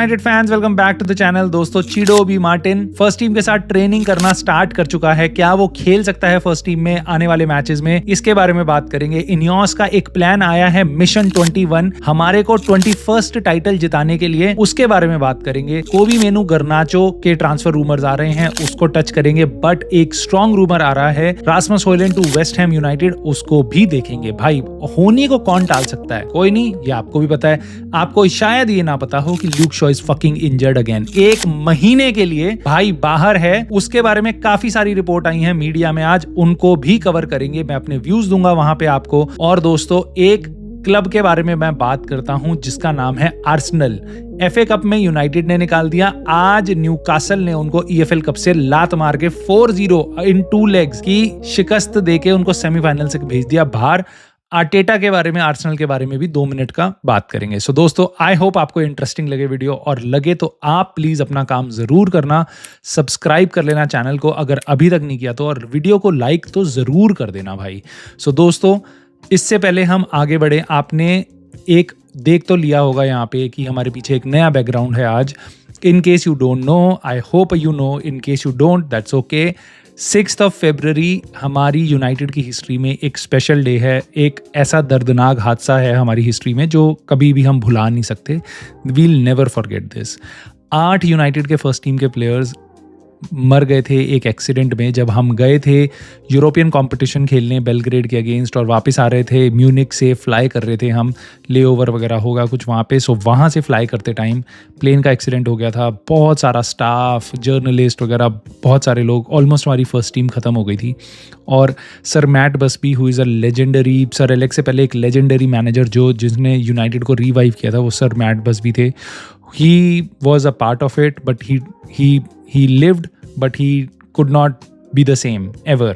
United fans welcome back to the channel. दोस्तों Chido Obi Martin first team के साथ training करना start कर चुका है। क्या वो खेल सकता है फर्स्ट टीम में आने वाले मैचेस में, इसके बारे में बात करेंगे। इनियोस का एक प्लान आया है मिशन 21, हमारे को 21st टाइटल जिताने के लिए, उसके बारे में बात करेंगे। कोबी मेनू गर्नाचो के ट्रांसफर रूमर्स आ रहे हैं, उसको टच करेंगे। बट एक स्ट्रॉन्ग रूमर आ रहा है Rasmus Hojlund to West Ham United, उसको भी देखेंगे। भाई होनी को कौन टाल सकता है, कोई नहीं, ये आपको भी पता है। आपको शायद ये ना पता हो कि Luke Shaw is fucking injured again, 1 महीने के लिए भाई बाहर है। उसके बारे में काफी सारी रिपोर्ट आई हैं मीडिया में, आज उनको भी कवर करेंगे। मैं अपने व्यूज दूंगा वहां पे आपको। और दोस्तों एक क्लब के बारे में मैं बात करता हूं जिसका नाम है आर्सेनल। एफए कप में यूनाइटेड ने निकाल दिया, आज न्यूकासल ने उनको ईएफएल कप से लात मार के 4-0 इन 2 लेग्स की शिकस्त देके उनको सेमीफाइनल से भेज दिया बाहर। आर्टेटा के बारे में, आर्सेनल के बारे में भी 2 मिनट का बात करेंगे। सो दोस्तों आई होप आपको इंटरेस्टिंग लगे वीडियो, और लगे तो आप प्लीज अपना काम जरूर करना, सब्सक्राइब कर लेना चैनल को अगर अभी तक नहीं किया तो, और वीडियो को लाइक तो जरूर कर देना भाई। सो दोस्तों इससे पहले हम आगे बढ़े, आपने एक देख तो लिया होगा यहाँ पे कि हमारे पीछे एक नया बैकग्राउंड है आज। In case you don't know, I hope you know, in case you don't that's okay. 6 फरवरी हमारी यूनाइटेड की हिस्ट्री में एक स्पेशल डे है। एक ऐसा दर्दनाक हादसा है हमारी हिस्ट्री में जो कभी भी हम भुला नहीं सकते। We'll never forget this. 8 United के फर्स्ट टीम के प्लेयर्स मर गए थे एक एक्सीडेंट में, जब हम गए थे यूरोपियन कंपटीशन खेलने बेलग्रेड के अगेंस्ट, और वापस आ रहे थे म्यूनिक से, फ्लाई कर रहे थे हम, लेओवर वगैरह होगा कुछ वहाँ पे। सो वहाँ से फ्लाई करते टाइम प्लेन का एक्सीडेंट हो गया था। बहुत सारा स्टाफ, जर्नलिस्ट वगैरह, बहुत सारे लोग, ऑलमोस्ट हमारी फर्स्ट टीम खत्म हो गई थी। और sir Matt Busby who is a legendary, sir Alex से पहले एक लेजेंडरी मैनेजर जिसने यूनाइटेड को रिवाइव किया था, वो सर मैट बसबी थे। He was a part of it, but he lived, but he could not be the same ever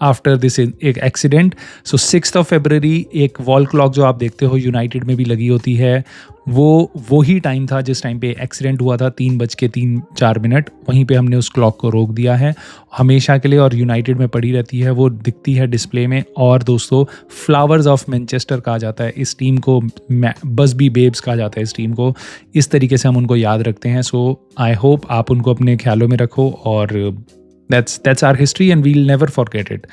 after this accident. So 6 फरवरी एक वॉल क्लॉक जो आप देखते हो यूनाइटेड में भी लगी होती है, वो ही टाइम था जिस टाइम पे एक्सीडेंट हुआ था, 3:03-4 वहीं पे हमने उस क्लॉक को रोक दिया है हमेशा के लिए, और यूनाइटेड में पड़ी रहती है, वो दिखती है डिस्प्ले में। और दोस्तों फ्लावर्स ऑफ मैनचेस्टर कहा जाता है इस टीम को, बसबी बेब्स कहा जाता है इस टीम को, इस तरीके से हम उनको याद रखते हैं। सो आई होप आप उनको अपने ख्यालों में रखो, और that's our history and we'll never forget it.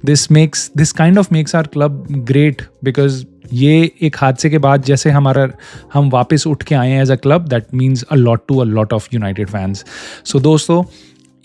This kind of makes our club great, because ये एक हादसे के बाद जैसे हम वापस उठ के आए हैं as a club, that means a lot to a lot of United fans. So दोस्तों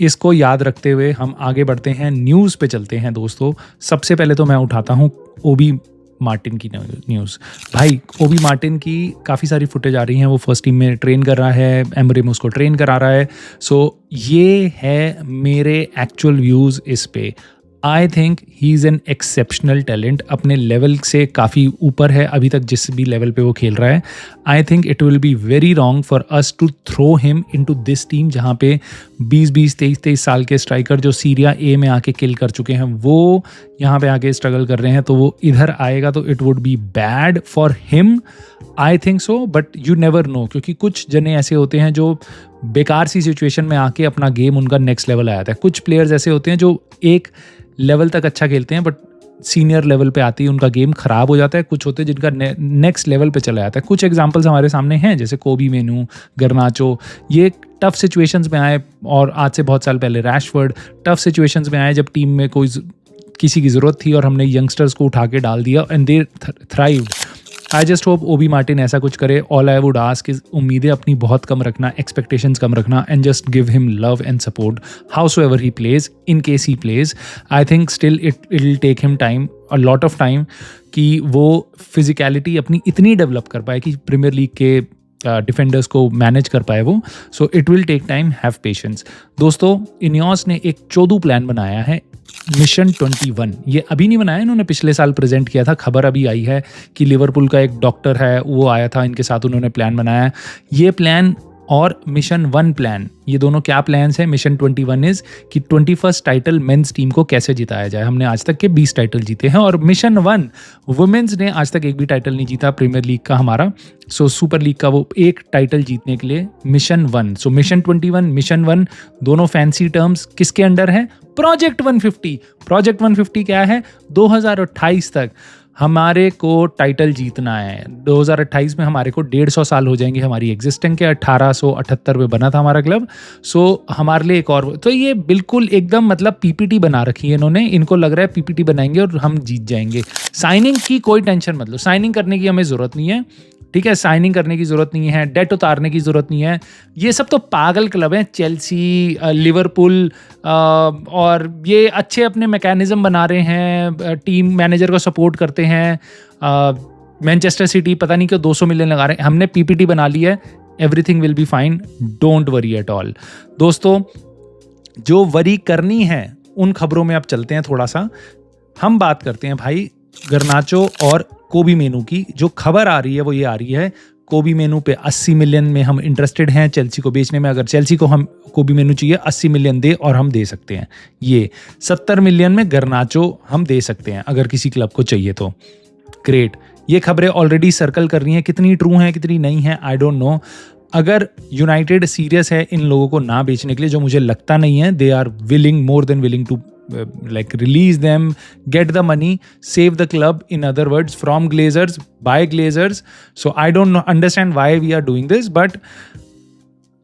इसको याद रखते हुए हम आगे बढ़ते हैं, न्यूज़ पे चलते हैं। दोस्तों सबसे पहले तो मैं उठाता हूँ ओबी मार्टिन की न्यूज़। भाई ओबी मार्टिन की काफ़ी सारी फुटेज आ रही हैं, वो फर्स्ट टीम में ट्रेन कर रहा है, एमरेम उसको ट्रेन करा रहा है। सो ये है मेरे एक्चुअल व्यूज़ इस पे। I think he is an exceptional talent, अपने लेवल से काफ़ी ऊपर है अभी तक जिस भी लेवल पे वो खेल रहा है। I think it will be very wrong for us to throw him into this team, जहाँ पे 20-20, 23-23 साल के स्ट्राइकर जो सीरिया ए में आके किल कर चुके हैं, वो यहाँ पे आके स्ट्रगल कर रहे हैं, तो वो इधर आएगा तो it would be bad for him. I think so, but you never know, क्योंकि कुछ जने ऐसे होते हैं जो बेकार सी सिचुएशन में आके अपना गेम उनका नेक्स्ट लेवल आ जाता है। कुछ प्लेयर्स ऐसे होते हैं जो एक लेवल तक अच्छा खेलते हैं, बट सीनियर लेवल पे आती है उनका गेम खराब हो जाता है। कुछ होते हैं जिनका नेक्स्ट लेवल पे चला जाता है। कुछ एग्जांपल्स हमारे सामने हैं, जैसे कोबी मेनू, गर्नाचो, ये टफ सिचुएशंस में आए, और आज से बहुत साल पहले रैशफोर्ड टफ सिचुएशंस में आए जब टीम में किसी की ज़रूरत थी और हमने यंगस्टर्स को उठा के डाल दिया, and they thrived. I just hope Obi Martin ऐसा कुछ करे। All I would ask is उम्मीदें अपनी बहुत कम रखना, एक्सपेक्टेशंस कम रखना, and just give him love and support howsoever he plays, in case he plays. I think still it will take him time, a lot of time, कि वो physicality अपनी इतनी डेवलप कर पाए कि प्रीमियर लीग के डिफेंडर्स को manage कर पाए वो। So it will take time, have patience. दोस्तों इनियोस ने एक चौदू प्लान बनाया है, मिशन 21। ये अभी नहीं बनाया, इन्होंने पिछले साल प्रेजेंट किया था। खबर अभी आई है कि लिवरपूल का एक डॉक्टर है, वो आया था, इनके साथ उन्होंने प्लान बनाया। ये प्लान और मिशन 1 प्लान, ये दोनों क्या प्लान्स हैं? मिशन 21 इज कि 21st टाइटल मेंस टीम को कैसे जिताया जाए। हमने आज तक के 20 टाइटल जीते हैं, और मिशन 1 वुमेन्स ने आज तक एक भी टाइटल नहीं जीता प्रीमियर लीग का हमारा। सो सुपर लीग का वो एक टाइटल जीतने के लिए मिशन 1। सो मिशन 21, मिशन 1 दोनों फैंसी टर्म्स किसके अंडर है? प्रोजेक्ट 150। प्रोजेक्ट 150 क्या है? 2028 तक हमारे को टाइटल जीतना है। 2028 में हमारे को 150 साल हो जाएंगे हमारी एग्जिस्टेंस के। 1878 में बना था हमारा क्लब। सो हमारे लिए एक और, तो ये बिल्कुल एकदम मतलब पीपीटी बना रखी है इन्होंने। इनको लग रहा है पीपीटी बनाएंगे और हम जीत जाएंगे। साइनिंग की कोई टेंशन मत लो, साइनिंग करने की हमें ज़रूरत नहीं है, ठीक है। साइनिंग करने की ज़रूरत नहीं है, डेट उतारने की ज़रूरत नहीं है। ये सब तो पागल क्लब हैं, चेल्सी, लिवरपूल, और ये अच्छे अपने मैकेनिज्म बना रहे हैं, टीम मैनेजर को सपोर्ट करते हैं। मैनचेस्टर सिटी पता नहीं क्यों 200 मिलियन लगा रहे हैं। हमने पीपीटी बना ली है, everything will be fine, don't worry at all. दोस्तों, जो वरी करनी है उन खबरों में अब चलते हैं थोड़ा सा। हम बात करते हैं भाई गर्नाचो और कोबी मेनू की। जो खबर आ रही है वो ये आ रही है, कोबी मेनू पे 80 मिलियन में हम इंटरेस्टेड हैं चेल्सी को बेचने में। अगर चेल्सी को हम कोबी मेनू चाहिए 80 मिलियन दे और हम दे सकते हैं। ये 70 मिलियन में गर्नाचो हम दे सकते हैं अगर किसी क्लब को चाहिए तो। ग्रेट, ये खबरें ऑलरेडी सर्कल कर रही हैं, कितनी ट्रू हैं कितनी नहीं हैं आई डोंट नो। अगर यूनाइटेड सीरियस है इन लोगों को ना बेचने के लिए, जो मुझे लगता नहीं है, they are willing, more than willing to like release them, get the money, save the club, in other words, from Glazers, by Glazers. So I don't understand why we are doing this, but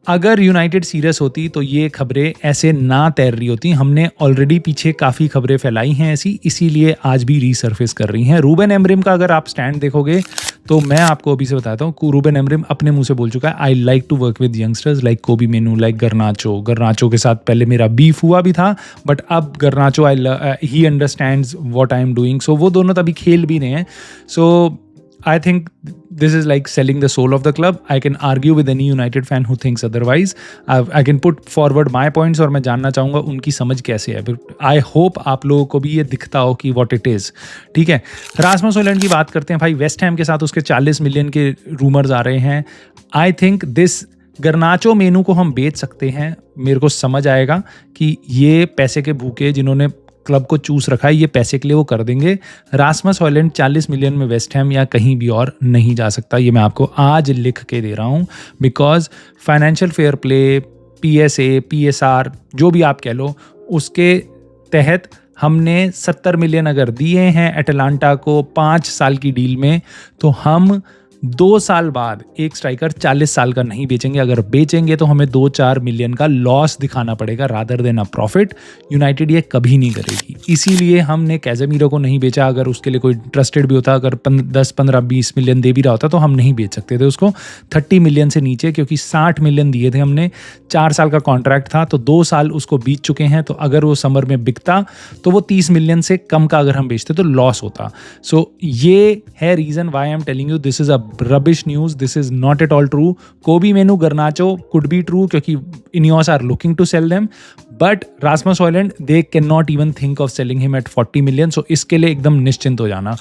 अगर United serious होती तो ये खबरें ऐसे ना तैर रही होती। हमने ऑलरेडी पीछे काफ़ी खबरें फैलाई हैं ऐसी, इसीलिए आज भी रीसर्फेस कर रही हैं। रूबेन एमरिम का अगर आप स्टैंड देखोगे तो मैं आपको अभी से बताता हूँ, रूबेन एमरिम अपने मुंह से बोल चुका है, I like to work with youngsters like Kobbie Mainoo, like गर्नाचो के साथ पहले मेरा बीफ हुआ भी था, बट अब Garnacho he understands what I am doing. So वो दोनों तभी खेल भी रहे हैं। सो I think this is like selling the soul of the club. I can argue with any United fan who thinks otherwise. I can put forward my points और मैं जानना चाहूँगा उनकी समझ कैसे है। But I hope आप लोगों को भी ये दिखता हो कि what it is, ठीक है। रासमस हॉयलैंड की बात करते हैं भाई। वेस्ट हैम के साथ उसके 40 मिलियन के रूमर्स आ रहे हैं। I think this गर्नाचो मेनू को हम बेच सकते हैं। मेरे को समझ आएगा कि ये पैसे के भूखे जिन्होंने क्लब को चूस रखा है, ये पैसे के लिए वो कर देंगे। रासमस हॉयलैंड 40 मिलियन में वेस्ट हैम या कहीं भी और नहीं जा सकता, ये मैं आपको आज लिख के दे रहा हूँ। Because financial fair play, PSA, PSR जो भी आप कह लो, उसके तहत हमने 70 मिलियन अगर दिए हैं एटलांटा को 5 साल की डील में, तो हम 2 साल बाद एक स्ट्राइकर 40 साल का नहीं बेचेंगे। अगर बेचेंगे तो हमें 2-4 मिलियन का लॉस दिखाना पड़ेगा रादर देन अ प्रॉफिट। यूनाइटेड ये कभी नहीं करेगी, इसीलिए हमने कैज़ेमीरो को नहीं बेचा। अगर उसके लिए कोई इंटरेस्टेड भी होता, अगर 10, 15, 20 मिलियन दे भी रहा होता तो हम नहीं बेच सकते थे उसको 30 मिलियन से नीचे, क्योंकि 60 मिलियन दिए थे हमने। 4 साल का कॉन्ट्रैक्ट था, तो 2 साल उसको बीत चुके हैं। तो अगर वो समर में बिकता तो वो 30 मिलियन से कम का अगर हम बेचते तो लॉस होता। सो ये है reason why I am telling you this is a rubbish news. This is not at all true. Kobe Menu, Garnacho could be true क्योंकि Ineos are looking to sell them, but Rasmus Hojlund they cannot even think of selling him at 40 million. So इसके लिए एकदम निश्चिंत हो जाना।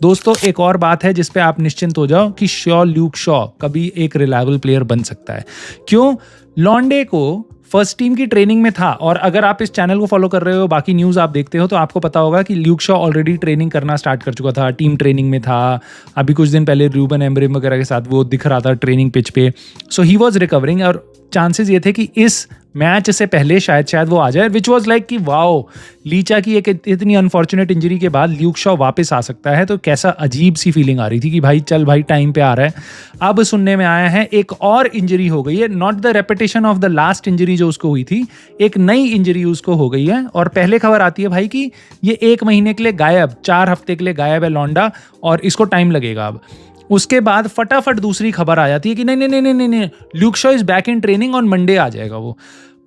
दोस्तों, एक और बात है जिस पे आप निश्चिंत हो जाओ कि ल्यूक शॉ कभी एक रिलायबल प्लेयर बन सकता है। क्यों? लॉन्डे को फर्स्ट टीम की ट्रेनिंग में था, और अगर आप इस चैनल को फॉलो कर रहे हो, बाकी न्यूज़ आप देखते हो, तो आपको पता होगा कि ल्यूक शॉ ऑलरेडी ट्रेनिंग करना स्टार्ट कर चुका था, टीम ट्रेनिंग में था। अभी कुछ दिन पहले रूबेन एमरिम वगैरह के साथ वो दिख रहा था ट्रेनिंग पिच पे। सो ही वॉज रिकवरिंग, और चांसेस ये थे कि इस मैच से पहले शायद वो आ जाए, विच वॉज लाइक कि वाओ, लीचा की एक इतनी अनफॉर्चुनेट इंजरी के बाद ल्यूक शॉ वापस आ सकता है। तो कैसा अजीब सी फीलिंग आ रही थी कि भाई चल भाई टाइम पे आ रहा है। अब सुनने में आया है एक और इंजरी हो गई है, not the repetition of the last injury जो उसको हुई थी, एक नई इंजरी उसको हो गई है। और पहले खबर आती है भाई कि ये 1 महीने के लिए गायब, 4 हफ्ते के लिए गायब है लौंडा, और इसको टाइम लगेगा। अब उसके बाद फटाफट दूसरी खबर आ जाती है कि नहीं, Luke Shaw is back in training, on Monday आ जाएगा वो।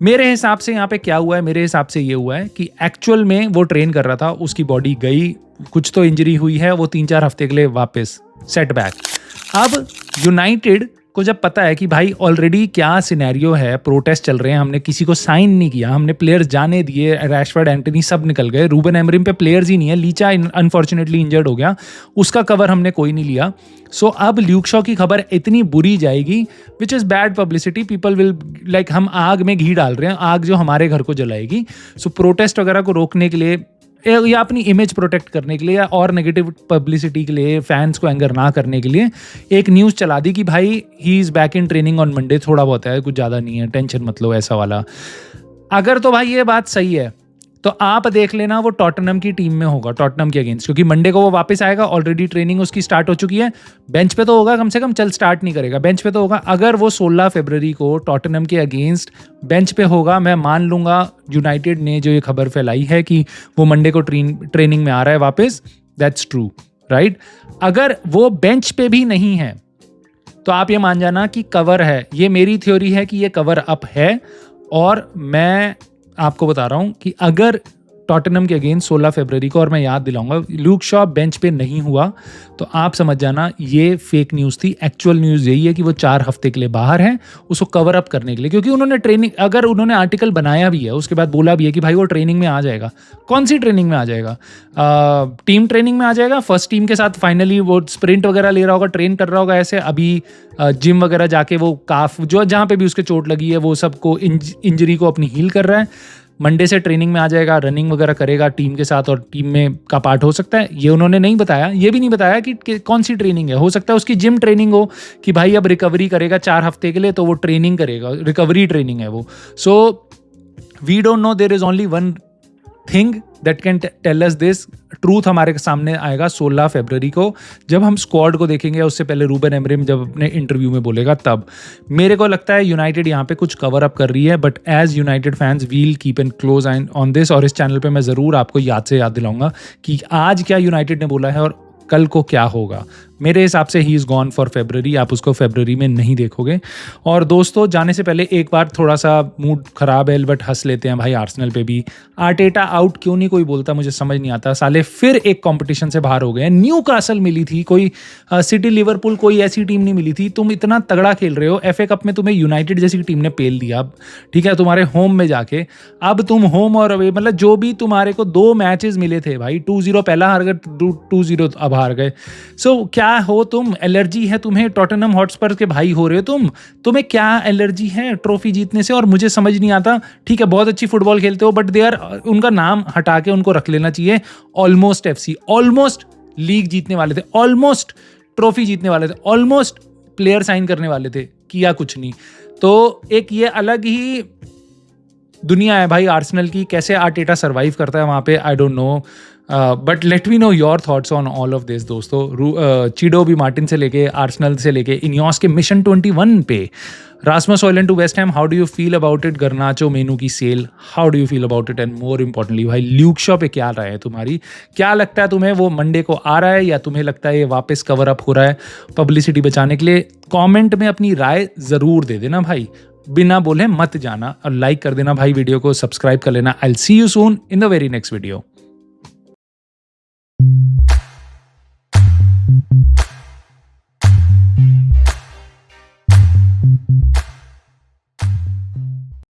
मेरे हिसाब से यहाँ पे क्या हुआ है, मेरे हिसाब से ये हुआ है कि एक्चुअल में वो ट्रेन कर रहा था, उसकी बॉडी गई, कुछ तो इंजरी हुई है, वो 3-4 हफ्ते के लिए वापस सेटबैक। अब यूनाइटेड को जब पता है कि भाई ऑलरेडी क्या सिनेरियो है, प्रोटेस्ट चल रहे हैं, हमने किसी को साइन नहीं किया, हमने प्लेयर्स जाने दिए, रैशफोर्ड, एंटनी सब निकल गए, रूबेन एमरिम पे प्लेयर्स ही नहीं है, लीचा अनफॉर्चुनेटली इंजर्ड हो गया, उसका कवर हमने कोई नहीं लिया। सो अब ल्यूक शॉ की खबर इतनी बुरी जाएगी, which is bad publicity. People will like हम आग में घी डाल रहे हैं, आग जो हमारे घर को जलाएगी। सो प्रोटेस्ट वगैरह को रोकने के लिए या अपनी इमेज प्रोटेक्ट करने के लिए या और नेगेटिव पब्लिसिटी के लिए, फैंस को एंगर ना करने के लिए एक न्यूज़ चला दी कि भाई he is back in training on Monday. थोड़ा बहुत है, कुछ ज़्यादा नहीं है, टेंशन मत लो ऐसा वाला। अगर तो भाई ये बात सही है, तो आप देख लेना वो टॉटनहम की टीम में होगा, टॉटनहम के अगेंस्ट, क्योंकि मंडे को वो वापस आएगा, ऑलरेडी ट्रेनिंग उसकी स्टार्ट हो चुकी है। बेंच पे तो होगा कम से कम, चल स्टार्ट नहीं करेगा, बेंच पे तो होगा। अगर वो 16 फरवरी को टॉटनहम के अगेंस्ट बेंच पे होगा, मैं मान लूंगा यूनाइटेड ने जो ये खबर फैलाई है कि वो मंडे को ट्रेनिंग में आ रहा है वापस, दैट्स ट्रू, राइट। अगर वो बेंच पे भी नहीं है तो आप ये मान जाना कि कवर है। ये मेरी थ्योरी है कि ये कवर अप है, और मैं आपको बता रहा हूं कि अगर टॉटनहम के अगेंस्ट 16 फरवरी को, और मैं याद दिलाऊंगा, ल्यूक शॉ बेंच पे नहीं हुआ तो आप समझ जाना ये फेक न्यूज़ थी। एक्चुअल न्यूज़ यही है कि वो 4 हफ्ते के लिए बाहर हैं, उसको कवर अप करने के लिए, क्योंकि उन्होंने ट्रेनिंग, अगर उन्होंने आर्टिकल बनाया भी है उसके बाद बोला भी है कि भाई वो ट्रेनिंग में आ जाएगा। कौन सी ट्रेनिंग में आ जाएगा? टीम ट्रेनिंग में आ जाएगा, फर्स्ट टीम के साथ फाइनली वो स्प्रिंट वगैरह ले रहा होगा, ट्रेन कर रहा होगा ऐसे। अभी जिम वगैरह जाके वो काफ जो जहाँ पे भी उसके चोट लगी है वो सबको इंजरी को अपनी हील कर रहा है। मंडे से ट्रेनिंग में आ जाएगा, रनिंग वगैरह करेगा टीम के साथ, और टीम में का पार्ट हो सकता है। ये उन्होंने नहीं बताया, ये भी नहीं बताया कि कौन सी ट्रेनिंग है। हो सकता है उसकी जिम ट्रेनिंग हो कि भाई अब रिकवरी करेगा 4 हफ्ते के लिए, तो वो ट्रेनिंग करेगा, रिकवरी ट्रेनिंग है वो। So we don't know, there is only one thing that can tell us this. Truth हमारे सामने आएगा 16 फरवरी को, जब हम स्क्वाड को देखेंगे। उससे पहले रूबन एमरिम जब अपने इंटरव्यू में बोलेगा तब। मेरे को लगता है यूनाइटेड यहाँ पे कुछ कवर अप कर रही है, but as United fans we'll keep an close eye on this. और इस चैनल पे मैं ज़रूर आपको याद से याद दिलाऊंगा कि आज क्या यूनाइटेड ने बोला है और कल को क्या होगा। मेरे हिसाब से ही इज़ गॉन फॉर फरवरी, आप उसको फरवरी में नहीं देखोगे। और दोस्तों, जाने से पहले एक बार थोड़ा सा मूड खराब है, बट हंस लेते हैं भाई। आर्सेनल पे भी आर्टेटा आउट क्यों नहीं कोई बोलता, मुझे समझ नहीं आता। साले फिर एक कंपटीशन से बाहर हो गए। न्यू कासल मिली थी, कोई सिटी लिवरपूल कोई ऐसी टीम नहीं मिली थी। तुम इतना तगड़ा खेल रहे हो, FA कप में तुम्हें यूनाइटेड जैसी टीम ने पेल दिया, ठीक है, तुम्हारे होम में जाके। अब तुम होम और अवे, मतलब जो भी तुम्हारे को 2 मैचेस मिले थे भाई, 2-0 पहला हार गए, 2-0 अब हार गए। सो क्या हो तुम? एलर्जी है तुम्हें? टॉटनहम हॉटस्पर के भाई हो रहे हो तुम्हें क्या एलर्जी है ट्रॉफी जीतने से? और मुझे समझ नहीं आता, ठीक है बहुत अच्छी फुटबॉल खेलते हो, बट दे आर, उनका नाम हटा के उनको रख लेना चाहिए ऑलमोस्ट FC। ऑलमोस्ट लीग जीतने वाले थे, ऑलमोस्ट ट्रॉफी जीतने वाले थे, ऑलमोस्ट प्लेयर साइन करने वाले थे, किया कुछ नहीं। तो एक ये अलग ही दुनिया है भाई आर्सेनल की। कैसे आर्टेटा सर्वाइव करता है वहाँ पे, I don't know, but let me know your thoughts on all of this दोस्तों। चीडो बी मार्टिन से लेके, आर्सेनल से लेके, इनियोस के मिशन 21 पे, Rasmus Hojlund to West Ham, how do you feel about it? Garnacho मेनू की sale, how do you feel about it? And more importantly भाई, ल्यूक शॉ पे क्या राय है तुम्हारी? क्या लगता है तुम्हें, वो मंडे को आ रहा है, या तुम्हें लगता है ये वापस कवर अप हो रहा है पब्लिसिटी बचाने के लिए? कॉमेंट में अपनी राय ज़रूर दे देना भाई, बिना बोले मत जाना। और लाइक कर देना भाई वीडियो को, सब्सक्राइब कर लेना। I will see you soon in the very next video.